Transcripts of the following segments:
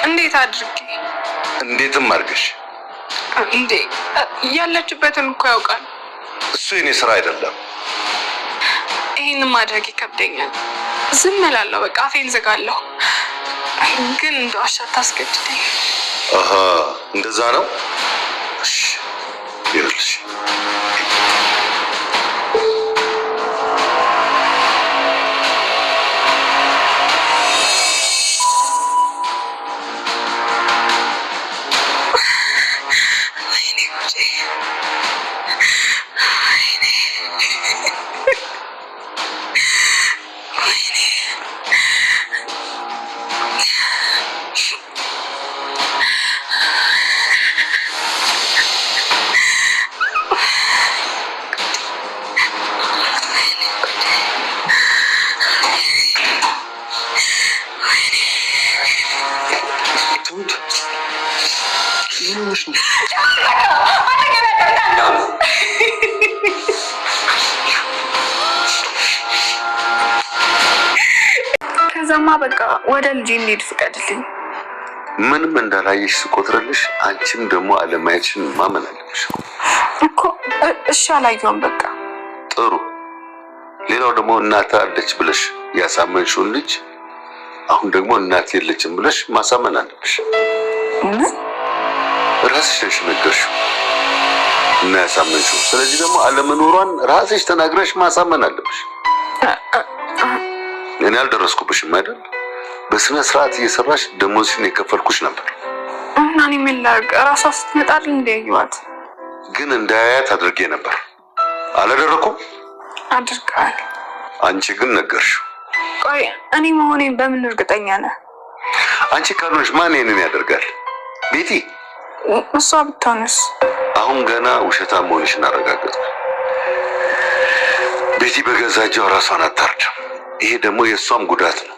እንዴት አድርጌ? እንዴትም አድርገሽ እንዴ ያለችበትን እኮ ያውቃል። እሱ የኔ ስራ አይደለም። ይሄንን ማድረግ ይከብደኛል። ዝም እላለሁ፣ በቃ አፌን ዘጋለሁ። ግን እንደዋሻ ታስገድደኝ። አሃ እንደዛ ነው። እሺ ይኸውልሽ ከዛማ በቃ ወደ ልጄ እንሂድ ፍቀድልኝ። ምንም እንዳላየሽ ስቆጥርልሽ አንቺም ደግሞ አለማየትሽን ማመን አለብሽ እኮ። እሺ አላየሁም በቃ። ጥሩ። ሌላው ደግሞ እናት አለች ብለሽ ያሳመንሽውን ልጅ አሁን ደግሞ እናት የለችም ብለሽ ማሳመን አለብሽ። ራስሽ ነሽ ነገርሽው እና ያሳመንሽው። ስለዚህ ደግሞ አለመኖሯን ራስሽ ተናግረሽ ማሳመን አለብሽ። እኔ አልደረስኩብሽም አይደል? በስነ ስርዓት እየሰራሽ ደሞዝሽን የከፈልኩሽ ነበር። እና እኔ ምን ላድርግ? እራሷ ስትመጣል እንደያዩዋት ግን እንዳያያት አድርጌ ነበር። አላደረኩም? አድርገሃል። አንቺ ግን ነገርሽው። ቆይ እኔ መሆኔን በምን እርግጠኛ ነህ? አንቺ ካልሆንሽ ማን ይሄንን ያደርጋል? ቤቲ። እሷ ብትሆንስ? አሁን ገና ውሸታም መሆንሽን አረጋገጥኩ። ቤቲ በገዛ እጇ ራሷን አታርድም። ይሄ ደግሞ የእሷም ጉዳት ነው።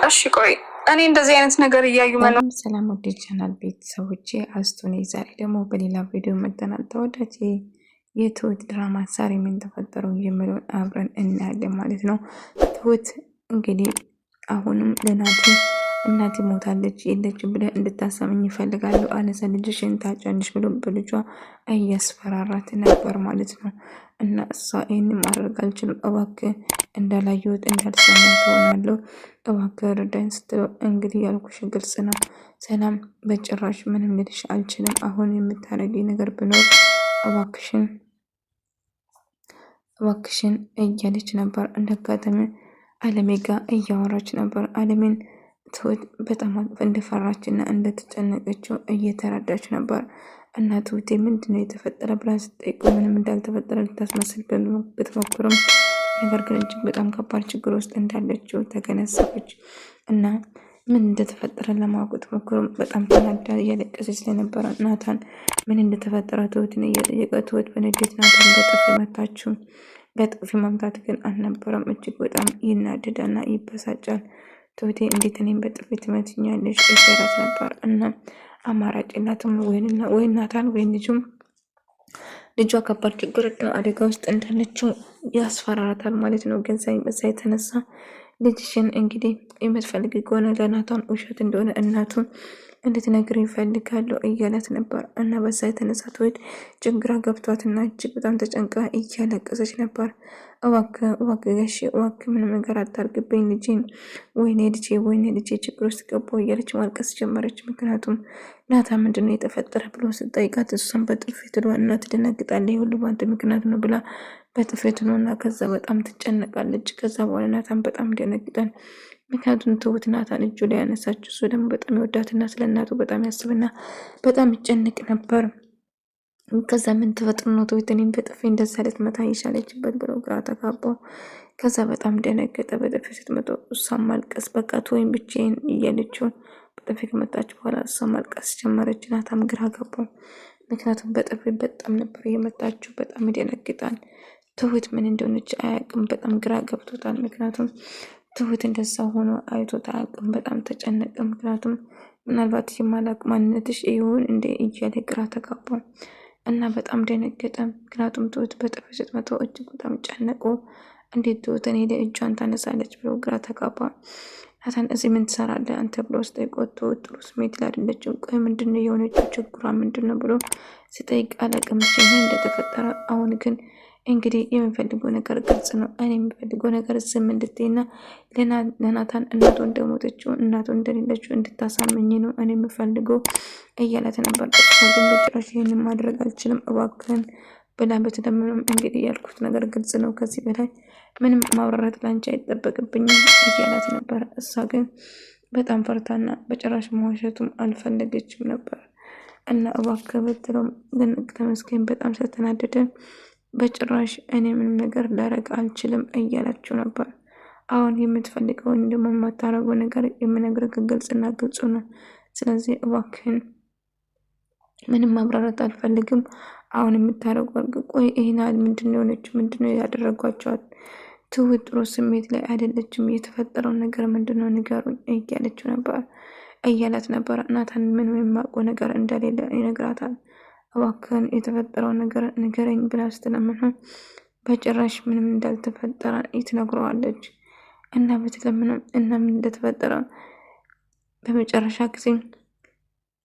እሺ ቆይ እኔ እንደዚህ አይነት ነገር እያዩ መኖር። ሰላም ወደ ቻናል ቤተሰቦቼ አስቱኔ ዛሬ ደግሞ በሌላ ቪዲዮ መጥተናል። ተወዳጅ የትሁት ድራማ ዛሬ ምን ተፈጠረው የሚለውን አብረን እናያለን ማለት ነው። ትሁት እንግዲህ አሁንም ለናቱ እናቴ ሞታለች የለችም ብለህ እንድታሰምኝ ይፈልጋሉ፣ አለዛ ልጅሽን ታጫንሽ ብሎ በልጇ እያስፈራራት ነበር ማለት ነው። እና እሷ ይህንን ማድረግ አልችልም፣ እባክህ እንዳላየሁት እንዳልሰማሁ ትሆናለሁ፣ እባክህ እርዳኝ ስትለው እንግዲህ ያልኩሽ ግልጽ ነው ሰላም፣ በጭራሽ ምንም ልልሽ አልችልም። አሁን የምታረጊ ነገር ብኖር እባክሽን እያለች ነበር። እንዳጋጣሚ አለሜ ጋር እያወራች ነበር። አለሜን ትሁት በጣም እንደፈራች እና እንደተጨነቀችው እየተረዳች ነበር። እና ትሁቴ ምንድነው የተፈጠረ ብላ ስጠይቀው ምንም እንዳልተፈጠረ ልታስመስል ብትሞክርም ነገር ግን እጅግ በጣም ከባድ ችግር ውስጥ እንዳለችው ተገነዘበች። እና ምን እንደተፈጠረ ለማወቅ ብትሞክርም በጣም ተናዳ እያለቀሰች ስለነበረ ናታን ምን እንደተፈጠረ ትሁትን እየጠየቀ ትሁት በንዴት ናታን በጥፊ መታችው። በጥፊ መምታት ግን አልነበረም። እጅግ በጣም ይናደዳና ይበሳጫል። ትሁቴ እንዴት እኔም በጥፊ ትመትኛለሽ እያላት ነበር። እና አማራጭ የላትም ወይ ናታን ወይ ልጇ ከባድ ችግር አደጋ ውስጥ እንዳለችው ያስፈራራታል ማለት ነው። ግን በዛ የተነሳ ልጅሽን እንግዲህ የምትፈልግ ከሆነ ለናታን ውሸት እንደሆነ እናቱን እንድትነግር ይፈልጋሉ እያላት ነበር። እና በዛ የተነሳ ትሁት ችግራ ገብቷትና እጅግ በጣም ተጨንቃ እያለቀሰች ነበር። እባክህ ጋሼ እባክህ ምንም ነገር አታርግብኝ ልጄን፣ ወይኔ ልጄ ችግር ውስጥ ገባሁ እያለች ማልቀስ ጀመረች። ምክንያቱም ናታ ምንድነው የተፈጠረ ብሎ ስጠይቃት እሷን በጥፊ ትሏ እና ትደነግጣለች። ሁሉ በአንተ ምክንያት ነው ብላ በጥፊ ትሏና ከዛ በጣም ትጨነቃለች። ከዛ በኋላ ናታን በጣም ይደነግጣል። ምክንያቱም ትሁት ናታን እጁ ላይ ያነሳችው እሱ ደግሞ በጣም ይወዳትና ስለ እናቱ በጣም ያስብና በጣም ይጨንቅ ነበር። ከዛ ምን ተፈጥሮ ነው ትሁት እኔን በጥፊ እንደዛ ልትመታ የቻለችበት ብሎ ግራ ተጋባው። ከዛ በጣም ደነገጠ። በጥፊ ስትመጣው እሷም ማልቀስ በቃ ተወኝ ብቻዬን እያለችው በጥፊ ከመጣች በኋላ እሷም ማልቀስ ጀመረች። ናታም ግራ ገባው። ምክንያቱም በጥፊ በጣም ነበር የመታችው። በጣም ይደነግጣል። ትሁት ምን እንደሆነች አያውቅም። በጣም ግራ ገብቶታል። ምክንያቱም ትሁት እንደዛ ሆኖ አይቶት አያውቅም። በጣም ተጨነቀ። ምክንያቱም ምናልባት የማላቅ ማንነትሽ ይሁን እንደ እያለ ግራ ተጋባ እና በጣም ደነገጠ። ምክንያቱም ትሁት በጥፊ ስትመታው እጅግ በጣም ጨነቆ። እንዴት ትሁት እኔ ላይ እጇን ታነሳለች ብሎ ግራ ተጋባ። ናታን እዚህ ምን ትሰራለህ አንተ ብሎ ስጠይቆት ጥሩ ስሜት ላይ አይደለችም። ቆይ ምንድነው የሆነችው ችግሯ ምንድነው ብሎ ስጠይቅ አላውቅም ምን እንደተፈጠረ። አሁን ግን እንግዲህ የምፈልገው ነገር ግልጽ ነው። እኔ የምፈልገው ነገር ዝም እንድትይና ለናታን እናቱ እንደሞተችው እናቱ እንደሌለችው እንድታሳመኝ ነው እኔ የምፈልገው እያላት ነበር። እሷ ግን በጭራሽ ይህንን ማድረግ አልችልም እባክህን ብላ ብትለምንም እንግዲህ ያልኩት ነገር ግልጽ ነው፣ ከዚህ በላይ ምንም ማብራራት ላንቺ አይጠበቅብኝም እያላት ነበር። እሷ ግን በጣም ፈርታና በጭራሽ መዋሸቱም አልፈለገችም ነበር። እና እባክህ ብትለውም ግን ተመስገን በጣም ስለተናደደ በጭራሽ እኔ ምንም ነገር ላረግ አልችልም እያላችሁ ነበር። አሁን የምትፈልገውን ደግሞ የማታረገው ነገር የምነግርህ ግልጽና ግልጹ ነው። ስለዚህ እባክህን ምንም ማብራራት አልፈልግም። አሁን የምታረገው አድርግ። ቆይ ይሄናል ምንድነው የሆነችው? ምንድነው ያደረጓቸዋት? ትሁት ጥሩ ስሜት ላይ አይደለችም። የተፈጠረው ነገር ምንድነው ንገሩኝ እያላት ነበር። ናታን ምንም የማውቀው ነገር እንደሌለ ይነግራታል። እባክህን የተፈጠረው ነገር ንገረኝ ብላ ስትለምነው በጭራሽ ምንም እንዳልተፈጠረ ትነግረዋለች። እና ብትለምነው እና ምን እንደተፈጠረ በመጨረሻ ጊዜ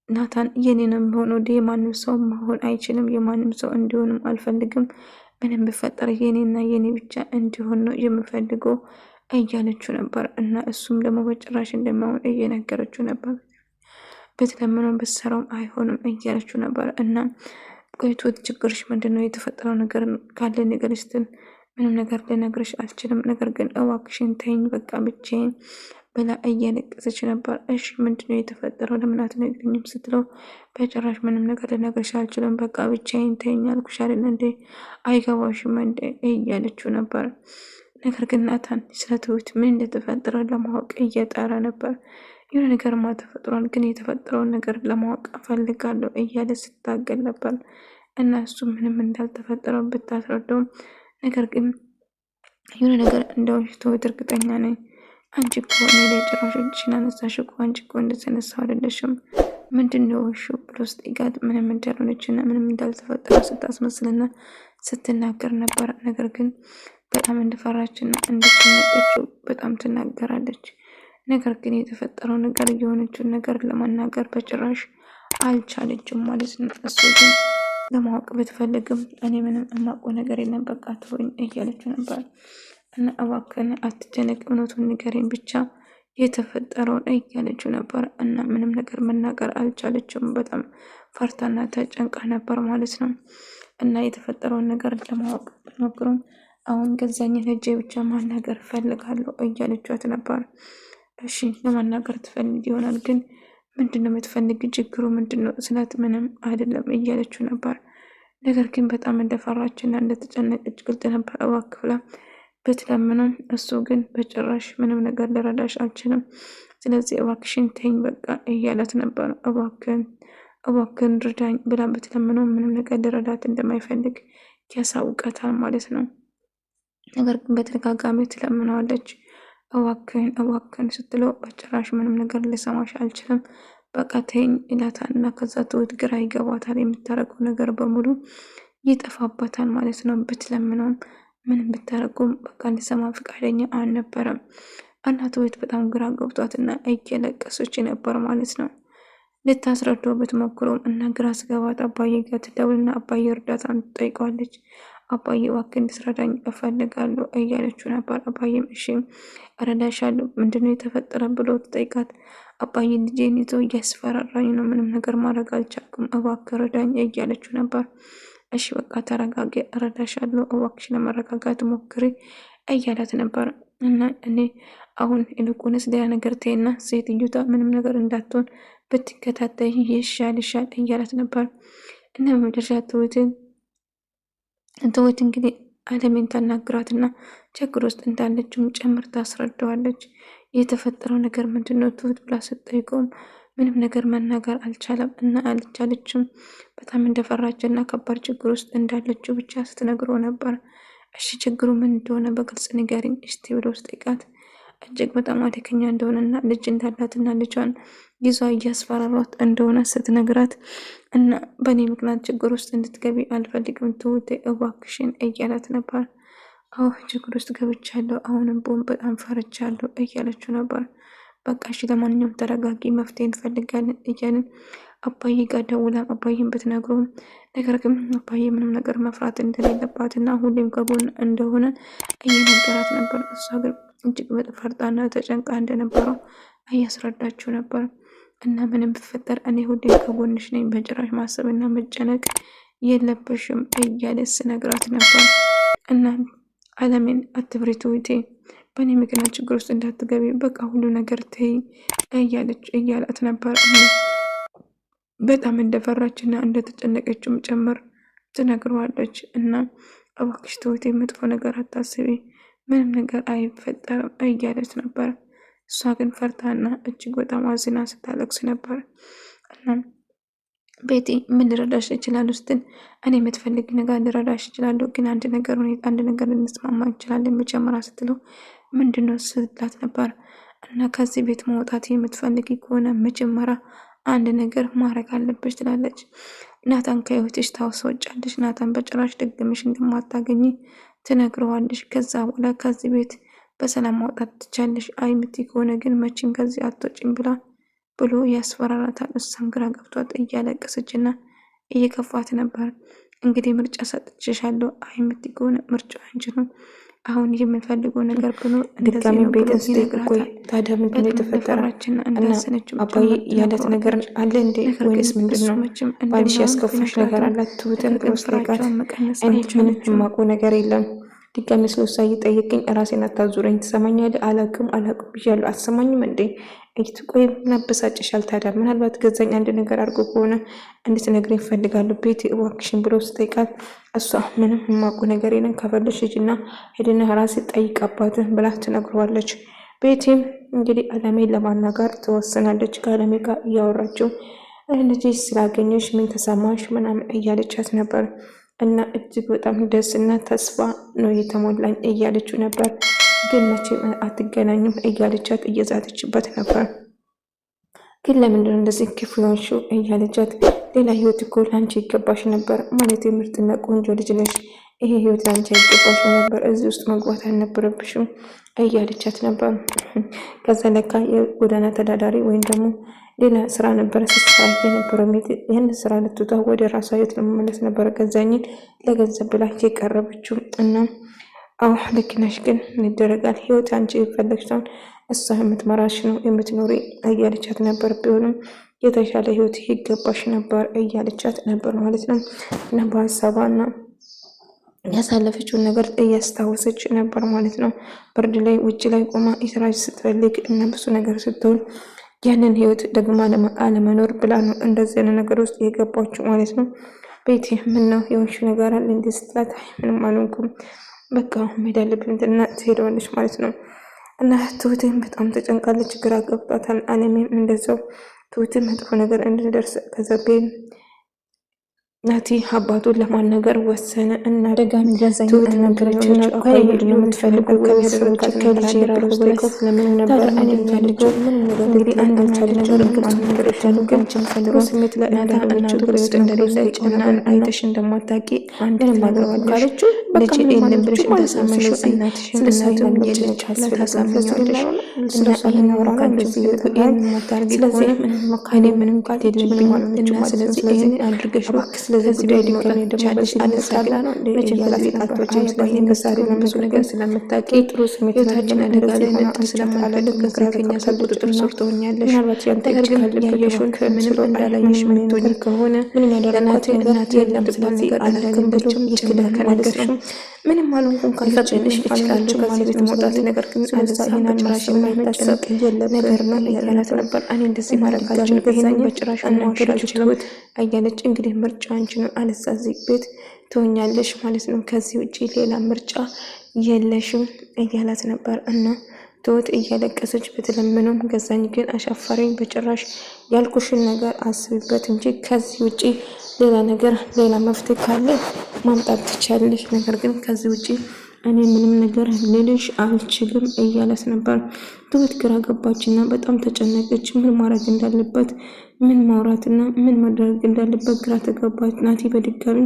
ናታን የኔንም ሆኖ የማንም ሰው መሆን አይችልም፣ የማንም ሰው እንዲሆንም አልፈልግም፣ ምንም ብፈጠር የኔና የኔ ብቻ እንዲሆን ነው የምፈልገው እያለችው ነበር። እና እሱም ደግሞ በጭራሽ እንደማይሆን እየነገረችው ነበር። ብትለምነው ብትሰራውም አይሆንም እያለችው ነበር። እና ቆይቶ ችግርሽ ምንድነው? የተፈጠረው ነገር ካለ ንገሪኝ ስትል ምንም ነገር ልነግርሽ አልችልም፣ ነገር ግን እባክሽን ተይኝ በቃ ብቻዬን ብላ እያለቀሰች ነበር። እሺ ምንድነው የተፈጠረው? ለምን አትነግሪኝም ስትለው በጭራሽ ምንም ነገር ልነግርሽ አልችልም፣ በቃ ብቻዬን ተይኝ አልኩሽ አይደል እንዴ? አይገባሽም እንዴ? እያለችው ነበር። ነገር ግን ናታን ስለ ትሁት ምን እንደተፈጠረ ለማወቅ እየጣረ ነበር። የሆነ ነገርማ ተፈጥሯል፣ ግን የተፈጠረውን ነገር ለማወቅ እፈልጋለሁ እያለ ስታገል ነበር። እና እሱ ምንም እንዳልተፈጠረው ብታስረዳውም ነገር ግን የሆነ ነገር እንደሆንሽ ትሁት እርግጠኛ ነኝ። አንቺ እኮ እኔ ላይ ጭራሽ እጅሽን አነሳሽ እኮ፣ አንቺ እኮ እንደተነሳው አይደለሽም ምንድነው እሺ ብሎ ስጠይቃት ምንም እንዳልሆነችና ምንም እንዳልተፈጠረ ስታስመስልና ስትናገር ነበር። ነገር ግን በጣም እንደፈራችና እንደተጨነቀችው በጣም ትናገራለች። ነገር ግን የተፈጠረው ነገር የሆነችውን ነገር ለመናገር በጭራሽ አልቻለችም ማለት ነው። እሱ ግን ለማወቅ ብትፈልግም እኔ ምንም የማውቀው ነገር የለም በቃ ተወኝ እያለችው ነበር። እና እባክህን አትጨነቅ፣ እውነቱን ንገረኝ ብቻ የተፈጠረውን እያለችው ነበር። እና ምንም ነገር መናገር አልቻለችም። በጣም ፈርታና ተጨንቃ ነበር ማለት ነው። እና የተፈጠረውን ነገር ለማወቅ ሞክሩም አሁን ገዛኝን ሄጄ ብቻ ማናገር ፈልጋለሁ እያለቻት ነበር። እሺ ለማናገር ትፈልግ ይሆናል፣ ግን ምንድነው የምትፈልግ? ችግሩ ምንድነው ስላት ምንም አይደለም እያለችው ነበር። ነገር ግን በጣም እንደፈራችና እንደተጨነቀች ግልጽ ነበር። እባክህ ብላ ብትለምነው እሱ ግን በጭራሽ ምንም ነገር ልረዳሽ አልችልም፣ ስለዚህ እባክሽን ተይኝ በቃ እያላት ነበር። እባክህን ርዳኝ ብላ ብትለምነው ምንም ነገር ልረዳት እንደማይፈልግ ያሳውቃታል ማለት ነው። ነገር ግን በተደጋጋሚ ትለምነዋለች። እባክህን ስትለው በጭራሽ ምንም ነገር ልሰማሽ አልችልም በቃ ተይኝ ይላታል። እና ከዛ ትሁት ግራ ይገባታል። የምታደርገው ነገር በሙሉ ይጠፋባታል ማለት ነው። ብትለምነውም ምንም ብታደርገውም በቃ ሊሰማ ፈቃደኛ አልነበረም። እና ትሁት በጣም ግራ ገብቷትና እየለቀሰች ነበር ማለት ነው። ልታስረዳው ብትሞክረውም እና ግራ ስገባት አባዬ ጋር ትደውልና አባዬ እርዳታን ትጠይቀዋለች። አባዬ እባክህ እንድትረዳኝ እፈልጋለሁ እያለችው ነበር። አባዬም እሺ እረዳሻለሁ ምንድነው የተፈጠረ ብሎ ትጠይቃት። አባዬ ልጄን ይዞ እያስፈራራኝ ነው፣ ምንም ነገር ማድረግ አልቻልኩም፣ እባክህ ረዳኝ እያለችው ነበር። እሺ በቃ ተረጋጊ፣ እረዳሻለሁ፣ እባክሽ ለመረጋጋት ሞክሪ እያላት ነበር። እና እኔ አሁን ይልቁንስ ሌላ ነገር ተይና ሴትዮዋ ምንም ነገር እንዳትሆን ብትከታተይ ይሻል እያላት ነበር። እና በመጨረሻ ትሁት እንግዲህ አለሜን ታናግራትና ችግር ውስጥ እንዳለችም ጨምር ታስረዳዋለች። የተፈጠረው ነገር ምንድነው ትሁት ብላ ስትጠይቀውም ምንም ነገር መናገር አልቻለችም። በጣም እንደፈራች እና ከባድ ችግር ውስጥ እንዳለችው ብቻ ስትነግረው ነበር። እሺ ችግሩ ምን እንደሆነ በግልጽ ንገሪኝ እስቲ ብሎ ስጠይቃት እጅግ በጣም አደገኛ እንደሆነና ልጅ እንዳላትና ልጇን ይዟ እያስፈራሯት እንደሆነ ስትነግራት እና በእኔ ምክንያት ችግር ውስጥ እንድትገቢ አልፈልግም ትሁቴ እባክሽን እያላት ነበር። አዎ ችግር ውስጥ ገብቻለሁ፣ አሁንም ቦም በጣም ፈርቻለሁ እያለችው ነበር። በቃ እሺ ለማንኛውም ተረጋጊ፣ መፍትሄ እንፈልጋለን እያልን አባዬ ጋር ደውላ አባዬን ብትነግረውም ነገር ግን አባዬ ምንም ነገር መፍራት እንደሌለባት እና ሁሌም ከጎን እንደሆነ እየነገራት ነበር። እሷ ግን እጅግ በጣም ፈርጣና ተጨንቃ እንደነበረው እያስረዳችው ነበር። እና ምንም ብፈጠር እኔ ሁሌም ከጎንሽ ነኝ፣ በጭራሽ ማሰብና መጨነቅ የለብሽም እያለ ስነግራት ነበር። እና አለሜን አትፍሪ ትሁቴ፣ በእኔ ምክንያት ችግር ውስጥ እንዳትገቢ፣ በቃ ሁሉ ነገር ተይ እያላት ነበር። በጣም እንደፈራች እና እንደተጨነቀችም ጭምር ትነግረዋለች። እና እባክሽ ትሁቴ መጥፎ ነገር አታስቢ፣ ምንም ነገር አይፈጠርም እያለች ነበር። እሷ ግን ፈርታና እጅግ በጣም አዝና ስታለቅስ ነበር። እና ቤቲ ምን ልረዳሽ እችላለሁ ስትል እኔ የምትፈልግ ነገር ልረዳሽ እችላለሁ፣ ግን አንድ ነገር ልንስማማ እንችላለን መጀመሪያ ስትለው ምንድነው ስትላት ነበር። እና ከዚህ ቤት መውጣት የምትፈልጊ ከሆነ መጀመሪያ አንድ ነገር ማድረግ አለብሽ ትላለች። ናታን ከህይወትሽ ታስወጫለሽ፣ ናታን በጭራሽ ደግመሽ እንደማታገኝ ትነግረዋለሽ። ከዛ በኋላ ከዚህ ቤት በሰላም ማውጣት ትቻለሽ፣ አይ የምትይ ከሆነ ግን መቼም ከዚህ አትወጪም ብሎ ያስፈራራታል። እሷም ግራ ገብቷት እያለቀሰች እና እየከፋት ነበር። እንግዲህ ምርጫ ሰጥቼሻለሁ፣ አይ የምትይ ከሆነ ምርጫ አንቺ ነው። አሁን የምንፈልገው ነገር ብሎ ድጋሚ ቤት ቆይ ታዲያ ምንድን ነው የተፈጠረ? እና አባዬ ያለት ነገር አለ እንዴ ወይስ ምንድን ነው? ባልሽ ያስከፋሽ ነገር አላት? ትሁትን ወስጠቃት እኔ ምንም የማውቀው ነገር የለም። ድጋሚ ስለሷ እየጠየቅኝ ራሴን አታዙረኝ። ትሰማኛለህ? አላቅም ብያለሁ። አትሰማኝም እንዴ? ቆይ ምን አበሳጭሻል ታዲያ? ምናልባት ገዛኝ አንድ ነገር አድርጎ ከሆነ እንድትነግረኝ እፈልጋለሁ ቤቲ እባክሽን ብሎ ስጠይቃት እሷ ምንም የማውቀው ነገር የለም፣ ከፈለግሽ ሂጂና ሄድና ራሴ ጠይቅ አባትህ ብላ ትነግረዋለች። ቤቲም እንግዲህ አለሜን ለማናገር ትወስናለች። ከአለሜ ጋር እያወራችው ልጅ ስላገኘሽ ምን ተሰማሽ ምናምን እያለቻት ነበር። እና እጅግ በጣም ደስ እና ተስፋ ነው የተሞላኝ እያለችው ነበር። ግን መቼም አትገናኙም እያለቻት እየዛተችበት ነበር። ግን ለምንድነው እንደዚህ ክፉ ሆንሽው እያለቻት ሌላ ህይወት እኮ ላንቺ ይገባሽ ነበር፣ ማለት ምርጥና ቆንጆ ልጅ ነሽ፣ ይሄ ህይወት ላንቺ ይገባሽ ነበር፣ እዚህ ውስጥ መግባት አልነበረብሽም እያለቻት ነበር። ከዛ ለካ የጎዳና ተዳዳሪ ወይም ደግሞ ሌላ ስራ ነበረ ስትሰራ የነበረው። ይህን ስራ ልትቷ ወደ ራሷ ህይወት ለመመለስ ነበረ ገዛኝን ለገንዘብ ብላ የቀረበችው። እና አዎ ልክ ነሽ፣ ግን ይደረጋል፣ ህይወት አንቺ የፈለግሽውን እሷ የምትመራሽ ነው የምትኖሪ እያለቻት ነበር። ቢሆንም የተሻለ ህይወት ይገባሽ ነበር እያለቻት ነበር ማለት ነው። እና በሀሳቧና ያሳለፈችውን ነገር እያስታወሰች ነበር ማለት ነው። ብርድ ላይ ውጭ ላይ ቆማ የስራች ስትፈልግ እና ብዙ ነገር ስትሆን ያንን ህይወት ደግሞ አለመኖር ብላ ነው እንደዚህ አይነት ነገር ውስጥ የገባችው ማለት ነው። ቤቲ ምን ነው የሆንሽው ነገር አለ እንዴ ስትላት ምንም አልሆንኩም በቃ መሄድ አለብኝ እና ትሄዳለች ማለት ነው። እና ትሁትን በጣም ተጨንቃለች፣ ግራ ገብቷታል። አለሜም እንደዛው ትሁትን መጥፎ ነገር እንድደርስ ከዘቤን ናቲ አባቱን ለማናገር ወሰነ። እና ደጋሚ ገዛኝ ነገረችና ቆይ ምንድን ነው የምትፈልገው ከሚያደርጋት ከልጅ የራሱ ወይስ ለምን ነበር እኔ የምፈልገው እንግዲህ አንድ ቻለንጅ አድርገን ነገሮችን ግን ፈልገው ስሜት ላይ እንዳለችው ግልጽ እንደሌለች እና አይተሽ እንደማታውቂ አንድ ማድረግ ካለችው ልጅ የለም ብለሽ እንደሰማሽው እናትሽም የለቻለ ታሳምኛለሽ እና ይህን ወራራ እንደዚህ ይሄን ማታርጊ ስለዚህ እኔ ምንም ቃል የለብኝም እና ስለዚህ ይሄን አድርገሽ ስለዚህ ዳይዲ ከኔ ደግሞ በስላለ ነው መጀመሪያ ጣቶችን ስለዚህ መሳሪ ብዙ ነገር ስለምታውቂ ጥሩ ስሜታችን አደጋ ላይ ነጥ ስለማላለቅ ከኛ ሰልጥጥር ሰርተውኛለሽ ነገር ግን ያየሽውን ከምንም እንዳላየሽ ምንቶኝ ከሆነ ምን ያደረኩት እናት የለም ስለዚህ አላውቅም ብሎ ይችላል ከነገርሽ ምንም አልሆንኩም ካልፈቀድሽ ይችላል ከዚህ ቤት መውጣት ነገር ግን ስለዛ ይሄን አጭራሽ የማይታሰብ ነገር ነው እያላት ነበር። እኔ እንደዚህ ማድረጋችን ገዛኝ በጭራሽ ማወራል አልችልም አያለች። እንግዲህ ምርጫ አንቺ ነው አለሳዚህ ቤት ትሆኛለሽ ማለት ነው፣ ከዚህ ውጪ ሌላ ምርጫ የለሽም እያላት ነበር። እና ትሁት እያለቀሰች ብትለምነውም ገዛኝ ግን አሻፈረኝ፣ በጭራሽ ያልኩሽን ነገር አስቢበት እንጂ ከዚህ ውጪ ሌላ ነገር ሌላ መፍትሄ ካለ ማምጣት ትቻለሽ፣ ነገር ግን ከዚህ ውጪ እኔ ምንም ነገር ልልሽ አልችልም እያላት ነበር። ትሁት ግራ ገባችና በጣም ተጨነቀች። ምን ማድረግ እንዳለበት ምን ማውራትና ምን ማድረግ እንዳለበት ግራ ተገባች። ናቲ በድጋሚ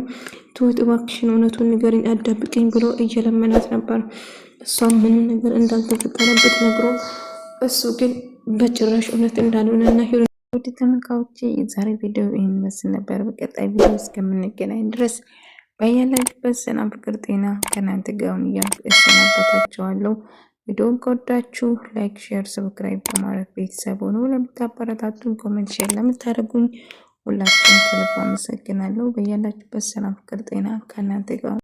ትሁት እባክሽን እውነቱን ንገሪኝ አዳብቀኝ ብሎ እየለመናት ነበር። እሷም ምንም ነገር እንዳልተፈጠረበት ነግሮ እሱ ግን በጭራሽ እውነት እንዳልሆነና ውድ ተመልካቾቼ የዛሬ ቪዲዮ ይህን መስል ነበር። በቀጣይ ቪዲዮ እስከምንገናኝ ድረስ በያላችሁበት ሰላም፣ ፍቅር፣ ጤና ከእናንተ ጋር ይሁን እያልኩ እሰናበታችኋለሁ። ቪዲዮውን ከወዳችሁ ላይክ፣ ሼር፣ ሰብስክራይብ በማድረግ ቤተሰብ ሆኖ ለምታበረታቱን ኮሜንት፣ ሼር ለምታደርጉኝ ሁላችሁም ከልብ አመሰግናለሁ። በያላችሁበት ሰላም፣ ፍቅር፣ ጤና ከእናንተ ጋር